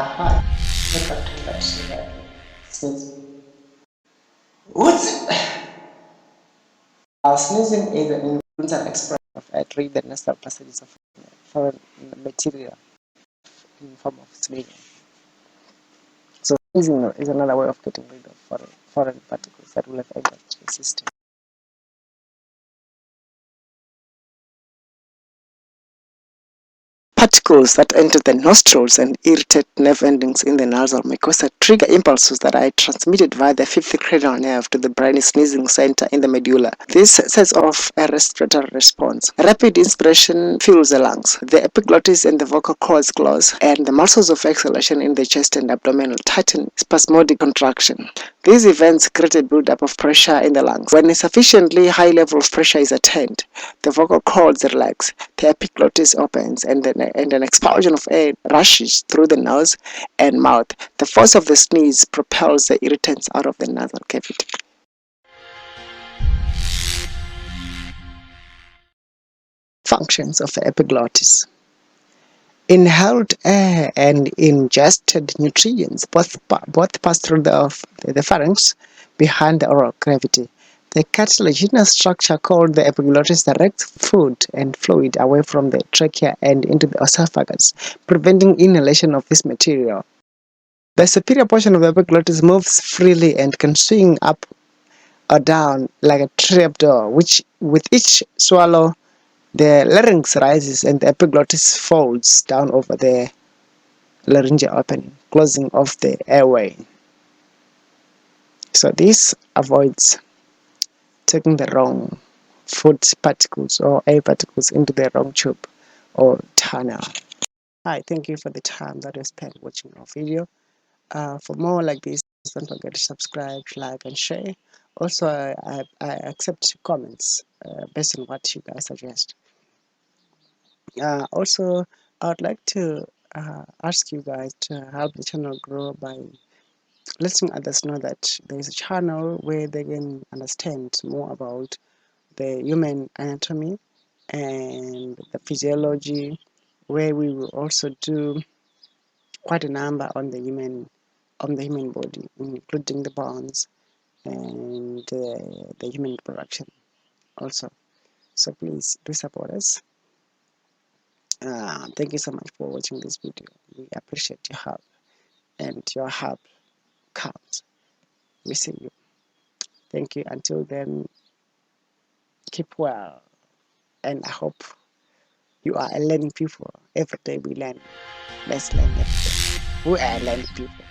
Hi. Welcome to that sneezing. What's sneezing is an influential expression of entering the nasal passages of foreign material in the form of sneezing. So sneezing is another way of getting rid of foreign particles that will have entered the system. Particles that enter the nostrils and irritate nerve endings in the nasal mucosa trigger impulses that are transmitted via the fifth cranial nerve to the brain sneezing center in the medulla. This sets off a respiratory response. Rapid inspiration fills the lungs. The epiglottis and the vocal cords close, and the muscles of exhalation in the chest and abdomen tighten spasmodic contraction. These events create a buildup of pressure in the lungs. When a sufficiently high level of pressure is attained, the vocal cords relax, the epiglottis opens, and an expulsion of air rushes through the nose and mouth. The force of the sneeze propels the irritants out of the nasal cavity. Functions of the epiglottis. Inhaled air and ingested nutrients both pass through the pharynx behind the oral cavity. The cartilaginous structure called the epiglottis directs food and fluid away from the trachea and into the esophagus, preventing inhalation of this material. The superior portion of the epiglottis moves freely and can swing up or down like a trapdoor, which with each swallow the larynx rises and the epiglottis folds down over the laryngeal opening, closing off the airway. So this avoids taking the wrong food particles or air particles into the wrong tube or tunnel. Hi, thank you for the time that you spent watching our video. For more like this, don't forget to subscribe, like, and share. Also, I accept comments based on what you guys suggest. Also, I would like to ask you guys to help the channel grow by letting others know that there is a channel where they can understand more about the human anatomy and the physiology, where we will also do quite a number on the human body, including the bones and the human reproduction also. So please do support us. Thank you so much for watching this video. We appreciate your help, and your help counts. We see you. Thank you. Until then, keep well, and I hope you are a learning people. Every day we learn. Let's learn every day. We are learning people.